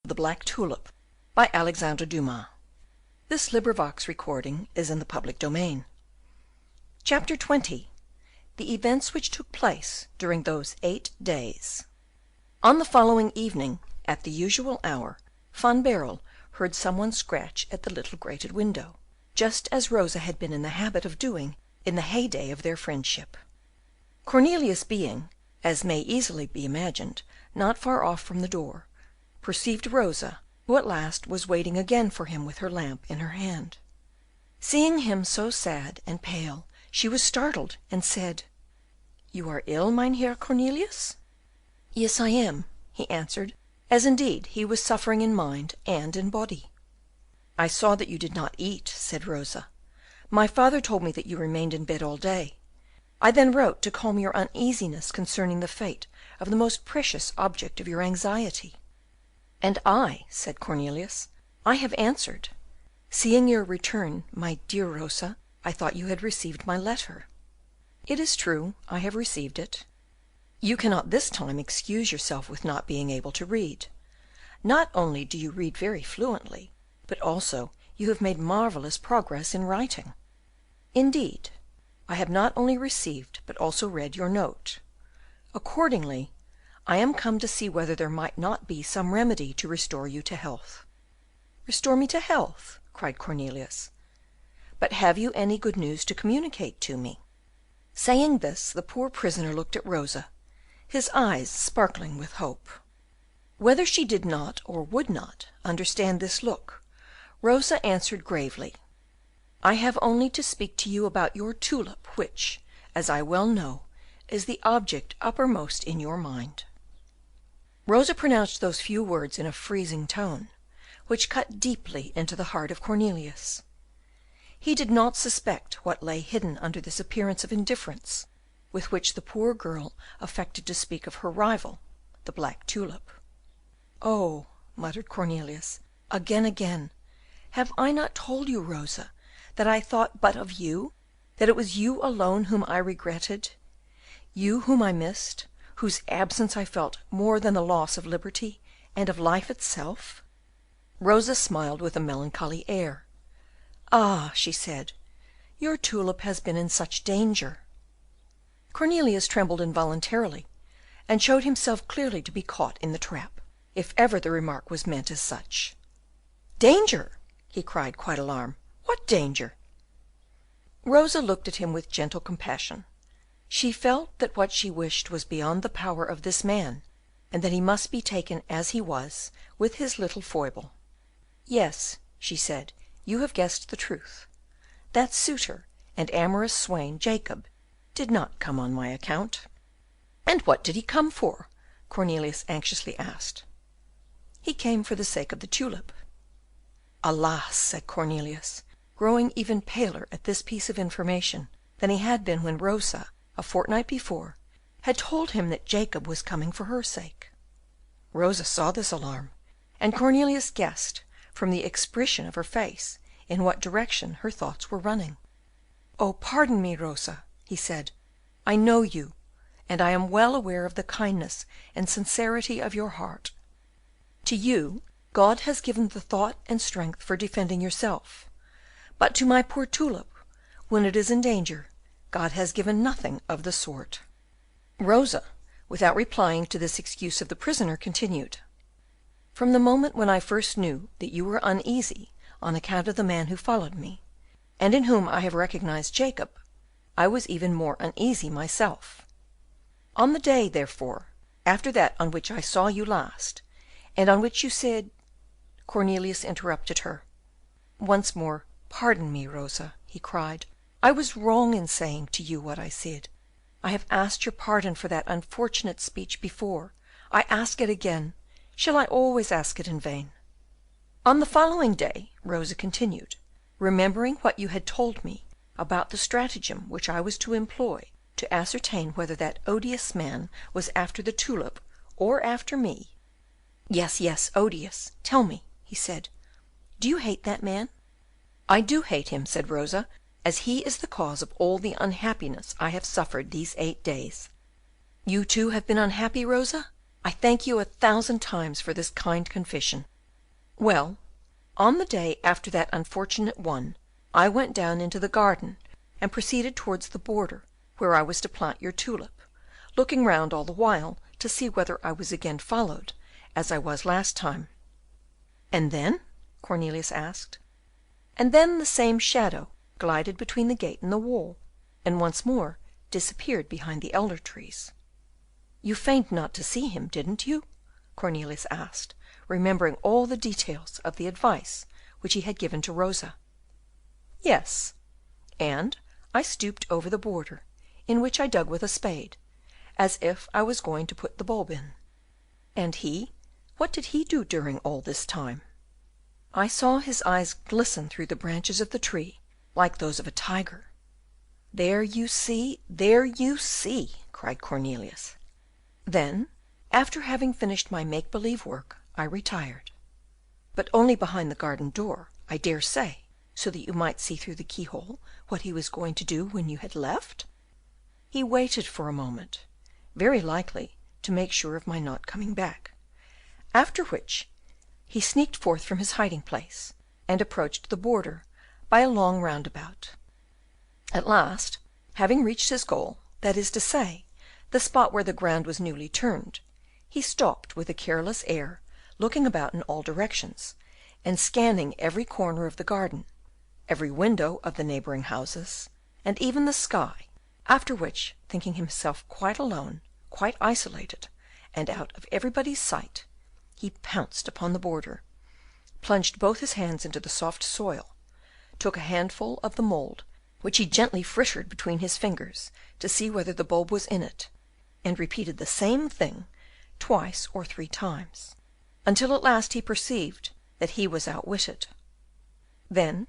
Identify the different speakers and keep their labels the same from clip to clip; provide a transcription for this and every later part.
Speaker 1: The Black Tulip, by Alexandre Dumas. This recording is in the public domain. Chapter 20. The events which took place during those 8 days. On the following evening, at the usual hour, Van Baerle heard someone scratch at the little grated window, just as Rosa had been in the habit of doing in the heyday of their friendship. Cornelius being, as may easily be imagined, not far off from the door, perceived Rosa, who at last was waiting again for him with her lamp in her hand. Seeing him so sad and pale, she was startled, and said, "You are ill, Mynheer Cornelius?" "Yes, I am," he answered, as indeed he was suffering in mind and in body. "I saw that you did not eat," said Rosa. "My father told me that you remained in bed all day. I then wrote to calm your uneasiness concerning the fate of the most precious object of your anxiety." "And I," said Cornelius, "I have answered. Seeing your return, my dear Rosa, I thought you had received my letter." "It is true, I have received it. You cannot this time excuse yourself with not being able to read. Not only do you read very fluently, but also you have made marvellous progress in writing. Indeed, I have not only received but also read your note. Accordingly, I am come to see whether there might not be some remedy to restore you to health." "Restore me to health?" cried Cornelius. "But have you any good news to communicate to me?" Saying this, the poor prisoner looked at Rosa, his eyes sparkling with hope. Whether she did not or would not understand this look, Rosa answered gravely, "I have only to speak to you about your tulip, which, as I well know, is the object uppermost in your mind." Rosa pronounced those few words in a freezing tone, which cut deeply into the heart of Cornelius. He did not suspect what lay hidden under this appearance of indifference with which the poor girl affected to speak of her rival, the black tulip. "Oh," muttered Cornelius, again, "have I not told you, Rosa, that I thought but of you, that it was you alone whom I regretted, you whom I missed, whose absence I felt more than the loss of liberty and of life itself?" Rosa smiled with a melancholy air. "Ah," she said, "your tulip has been in such danger." Cornelius trembled involuntarily, and showed himself clearly to be caught in the trap, if ever the remark was meant as such. "Danger!" he cried, quite alarmed. "What danger?" Rosa looked at him with gentle compassion. She felt that what she wished was beyond the power of this man, and that he must be taken as he was, with his little foible. "Yes," she said, "you have guessed the truth. That suitor and amorous swain, Jacob, did not come on my account." "And what did he come for?" Cornelius anxiously asked. "He came for the sake of the tulip." "Alas!" said Cornelius, growing even paler at this piece of information than he had been when Rosa, a fortnight before, had told him that Jacob was coming for her sake. Rosa saw this alarm, and Cornelius guessed from the expression of her face in what direction her thoughts were running. "Oh, pardon me, Rosa," he said. "I know you, and I am well aware of the kindness and sincerity of your heart. To you God has given the thought and strength for defending yourself, but to my poor tulip, when it is in danger, God has given nothing of the sort." Rosa, without replying to this excuse of the prisoner, continued, "From the moment when I first knew that you were uneasy on account of the man who followed me, and in whom I have recognized Jacob, I was even more uneasy myself. On the day, therefore, after that on which I saw you last, and on which you said—" Cornelius interrupted her. "Once more, pardon me, Rosa," he cried. "I was wrong in saying to you what I said. I have asked your pardon for that unfortunate speech before. I ask it again. Shall I always ask it in vain?" "On the following day," Rosa continued, "remembering what you had told me about the stratagem which I was to employ to ascertain whether that odious man was after the tulip or after me—" "Yes, yes, odious. Tell me," he said, "do you hate that man?" "I do hate him," said Rosa, "as he is the cause of all the unhappiness I have suffered these 8 days." "You too have been unhappy, Rosa? I thank you 1,000 times for this kind confession. Well, on the day after that unfortunate one, I went down into the garden, and proceeded towards the border where I was to plant your tulip, looking round all the while to see whether I was again followed, as I was last time." "And then?" Cornelius asked. "And then the same shadow glided between the gate and the wall, and once more disappeared behind the elder trees." "You feigned not to see him, didn't you?" Cornelius asked, remembering all the details of the advice which he had given to Rosa. "Yes, and I stooped over the border, in which I dug with a spade, as if I was going to put the bulb in." "And he, what did he do during all this time?" "I saw his eyes glisten through the branches of the tree, like those of a tiger." "There you see, there you see!" cried Cornelius. "Then, after having finished my make believe work, I retired." "But only behind the garden door, I dare say, so that you might see through the keyhole what he was going to do when you had left?" "He waited for a moment, very likely to make sure of my not coming back, after which he sneaked forth from his hiding place, and approached the border by a long roundabout. At last, having reached his goal, that is to say, the spot where the ground was newly turned, he stopped with a careless air, looking about in all directions, and scanning every corner of the garden, every window of the neighbouring houses, and even the sky, after which, thinking himself quite alone, quite isolated, and out of everybody's sight, he pounced upon the border, plunged both his hands into the soft soil, took a handful of the mould, which he gently frittered between his fingers to see whether the bulb was in it, and repeated the same thing twice or three times, until at last he perceived that he was outwitted. Then,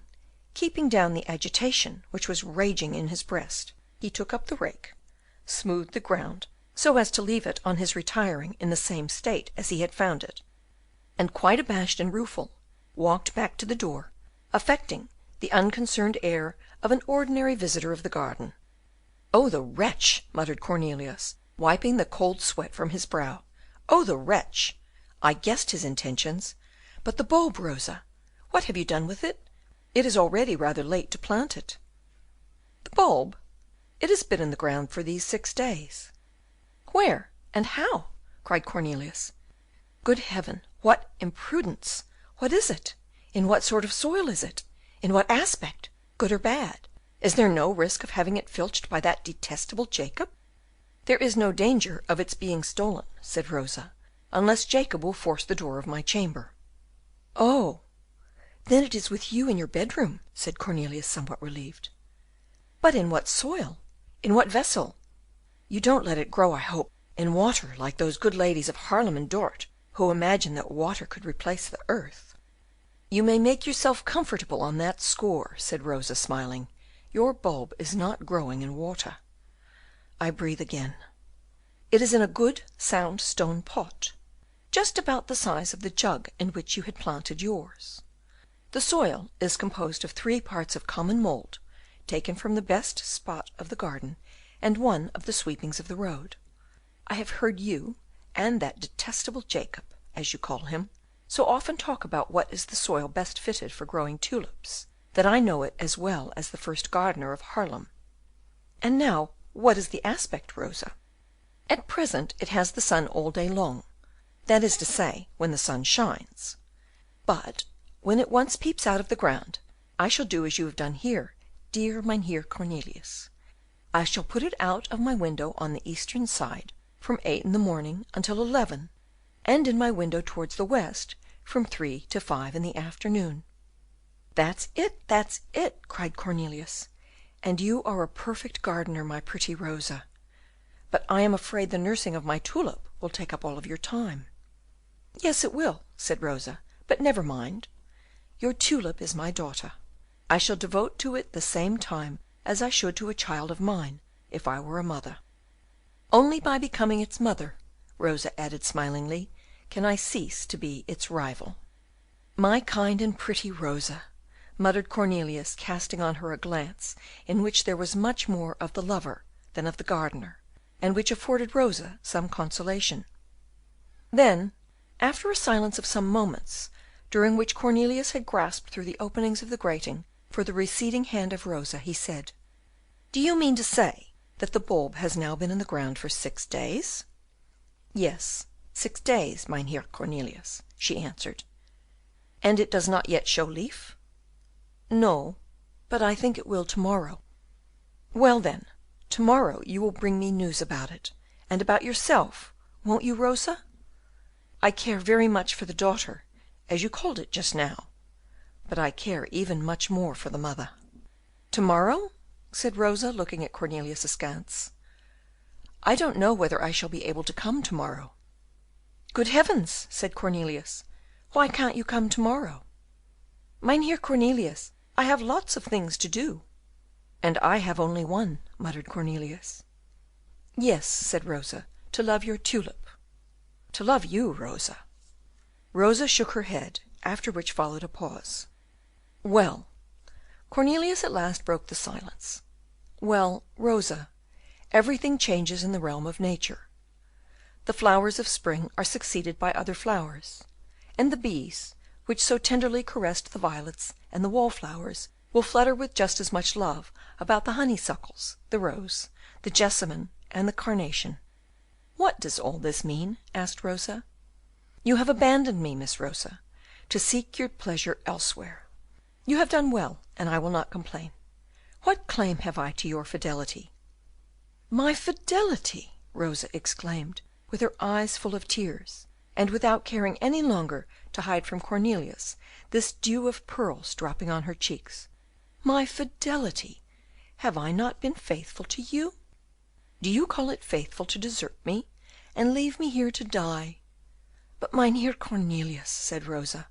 Speaker 1: keeping down the agitation which was raging in his breast, he took up the rake, smoothed the ground so as to leave it on his retiring in the same state as he had found it, and, quite abashed and rueful, walked back to the door, affecting the unconcerned air of an ordinary visitor of the garden. "Oh, the wretch!" muttered Cornelius, wiping the cold sweat from his brow. "Oh, the wretch! I guessed his intentions. But the bulb, Rosa, what have you done with it? It is already rather late to plant it." "The bulb? It has been in the ground for these 6 days." "Where, and how?" cried Cornelius. "Good heaven, what imprudence! What is it? In what sort of soil is it? In what aspect, good or bad? Is there no risk of having it filched by that detestable Jacob?" "There is no danger of its being stolen," said Rosa, "unless Jacob will force the door of my chamber." "Oh, then it is with you in your bedroom," said Cornelius, somewhat relieved. "But in what soil? In what vessel? You don't let it grow, I hope, in water, like those good ladies of Haarlem and Dort, who imagine that water could replace the earth." "You may make yourself comfortable on that score," said Rosa, smiling. "Your bulb is not growing in water." I breathe again. "It is in a good sound stone pot, just about the size of the jug in which you had planted yours. The soil is composed of 3 parts of common mould, taken from the best spot of the garden, and 1 of the sweepings of the road. I have heard you, and that detestable Jacob, as you call him, so often talk about what is the soil best fitted for growing tulips, that I know it as well as the first gardener of Haarlem. And now, what is the aspect, Rosa? At present it has the sun all day long, that is to say, when the sun shines. But when it once peeps out of the ground, I shall do as you have done here, dear Mynheer Cornelius. I shall put it out of my window on the eastern side from 8 in the morning until 11, and in my window towards the west from 3 to 5 in the afternoon." "That's it," cried Cornelius. "And you are a perfect gardener, my pretty Rosa. But I am afraid the nursing of my tulip will take up all of your time." "Yes, it will," said Rosa, "but never mind. Your tulip is my daughter. I shall devote to it the same time as I should to a child of mine, if I were a mother. Only by becoming its mother," Rosa added smilingly, "can I cease to be its rival." "My kind and pretty Rosa," muttered Cornelius, casting on her a glance in which there was much more of the lover than of the gardener, and which afforded Rosa some consolation. Then, after a silence of some moments, during which Cornelius had grasped through the openings of the grating for the receding hand of Rosa, he said, "Do you mean to say that the bulb has now been in the ground for 6 days?" "Yes, 6 days, Mynheer Cornelius," she answered. "And it does not yet show leaf?" "No, but I think it will to morrow." "Well, then, to morrow you will bring me news about it, and about yourself, won't you, Rosa? I care very much for the daughter, as you called it just now, but I care even much more for the mother." "To morrow?" said Rosa, looking at Cornelius askance. "I don't know whether I shall be able to come to morrow." "Good heavens!" said Cornelius, "why can't you come to morrow?" "Mynheer Cornelius, I have lots of things to do." "And I have only one," muttered Cornelius. "Yes," said Rosa, "to love your tulip." "To love you, Rosa." Rosa shook her head, after which followed a pause. "Well," Cornelius at last broke the silence, "well, Rosa, everything changes in the realm of nature. The flowers of spring are succeeded by other flowers, and the bees, which so tenderly caressed the violets and the wallflowers, will flutter with just as much love about the honeysuckles, the rose, the jessamine, and the carnation." "What does all this mean?" asked Rosa. "You have abandoned me, Miss Rosa, to seek your pleasure elsewhere. You have done well, and I will not complain. What claim have I to your fidelity?" "My fidelity!" Rosa exclaimed, with her eyes full of tears, and without caring any longer to hide from Cornelius this dew of pearls dropping on her cheeks. "My fidelity! Have I not been faithful to you? Do you call it faithful to desert me, and leave me here to die?" "But, Mynheer Cornelius," said Rosa,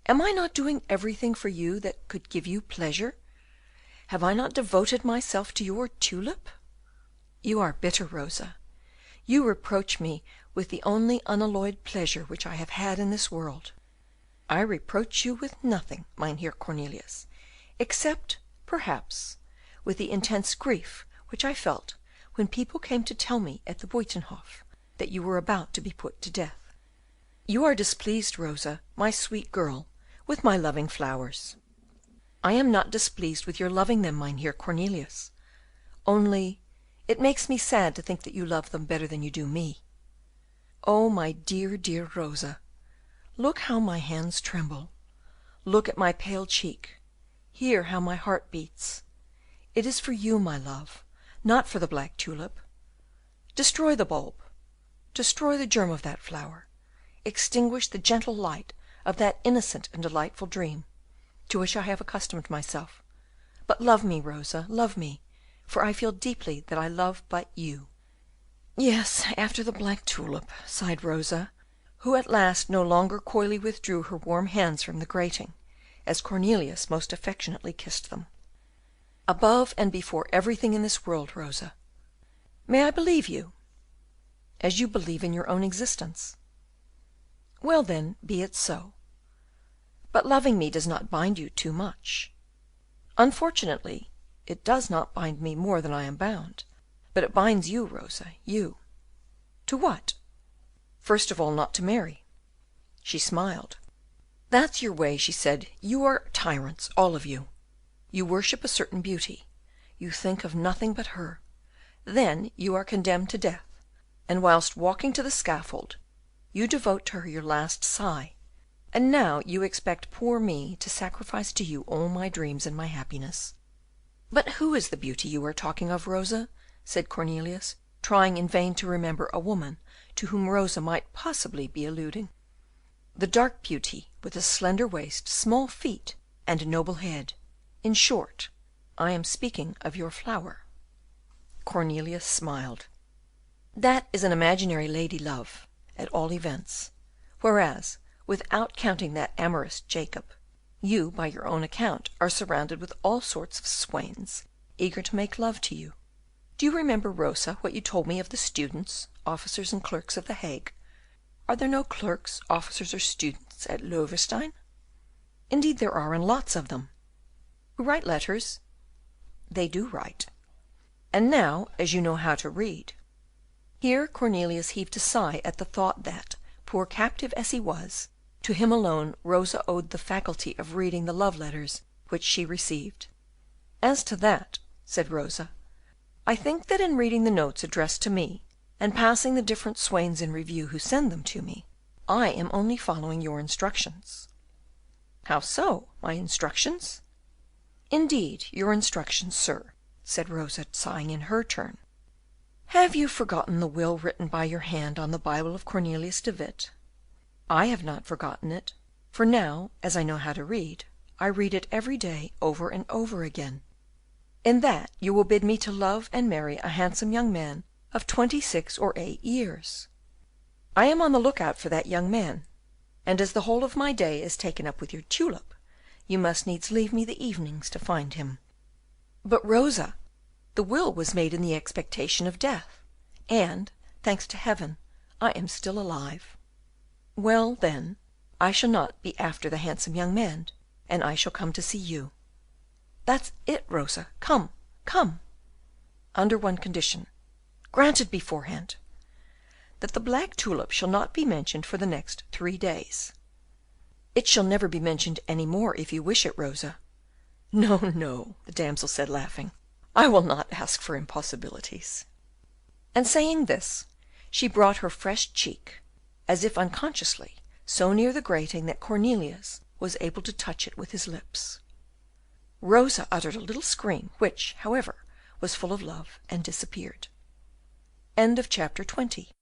Speaker 1: "am I not doing everything for you that could give you pleasure? Have I not devoted myself to your tulip?" "You are bitter, Rosa. You reproach me with the only unalloyed pleasure which I have had in this world." "I reproach you with nothing, Mynheer Cornelius, except, perhaps, with the intense grief which I felt when people came to tell me at the Buitenhof that you were about to be put to death." "You are displeased, Rosa, my sweet girl, with my loving flowers." "I am not displeased with your loving them, Mynheer Cornelius, only it makes me sad to think that you love them better than you do me." "Oh, my dear, dear Rosa, look how my hands tremble, look at my pale cheek, hear how my heart beats. It is for you, my love, not for the black tulip. Destroy the bulb, destroy the germ of that flower, extinguish the gentle light of that innocent and delightful dream, to which I have accustomed myself. But love me, Rosa, love me, for I feel deeply that I love but you." "Yes, after the black tulip," sighed Rosa, who at last no longer coyly withdrew her warm hands from the grating, as Cornelius most affectionately kissed them. "Above and before everything in this world, Rosa. May I believe you?" "As you believe in your own existence." "Well, then, be it so. But loving me does not bind you too much." "Unfortunately, it does not bind me more than I am bound, but it binds you, Rosa, you." "To what?" "First of all, not to marry." She smiled. "That's your way," she said. "You are tyrants, all of you. You worship a certain beauty, you think of nothing but her. Then you are condemned to death, and whilst walking to the scaffold, you devote to her your last sigh, and now you expect poor me to sacrifice to you all my dreams and my happiness." "But who is the beauty you are talking of, Rosa?" said Cornelius, trying in vain to remember a woman to whom Rosa might possibly be alluding. "The dark beauty, with a slender waist, small feet, and a noble head. In short, I am speaking of your flower." Cornelius smiled. "That is an imaginary lady love, at all events; whereas, without counting that amorous Jacob, you, by your own account, are surrounded with all sorts of swains, eager to make love to you. Do you remember, Rosa, what you told me of the students, officers, and clerks of the Hague? Are there no clerks, officers, or students at Loewestein?" "Indeed there are, and lots of them." "Who write letters?" "They do write." "And now, as you know how to read—" Here Cornelius heaved a sigh at the thought that, poor captive as he was, To him alone Rosa owed the faculty of reading the love letters which she received. "As to that," said Rosa, "I think that in reading the notes addressed to me, and passing the different swains in review who send them to me, I am only following your instructions." "How so, my instructions?" "Indeed, your instructions, sir," said Rosa, sighing in her turn. "Have you forgotten the will written by your hand on the Bible of Cornelius de Witt? I have not forgotten it, for now, as I know how to read, I read it every day over and over again. In that you will bid me to love and marry a handsome young man of 26 or 8 years. I am on the look out for that young man, and as the whole of my day is taken up with your tulip, you must needs leave me the evenings to find him." "But, Rosa, the will was made in the expectation of death, and, thanks to Heaven, I am still alive." "Well, then, I shall not be after the handsome young man, and I shall come to see you." "That's it, Rosa, come, come." "Under one condition." "Granted beforehand." "That the black tulip shall not be mentioned for the next 3 days." "It shall never be mentioned any more if you wish it, Rosa." "No, no," the damsel said, laughing, "I will not ask for impossibilities." And saying this, she brought her fresh cheek, as if unconsciously, so near the grating that Cornelius was able to touch it with his lips. Rosa uttered a little scream, which, however, was full of love, and disappeared. Chapter 21.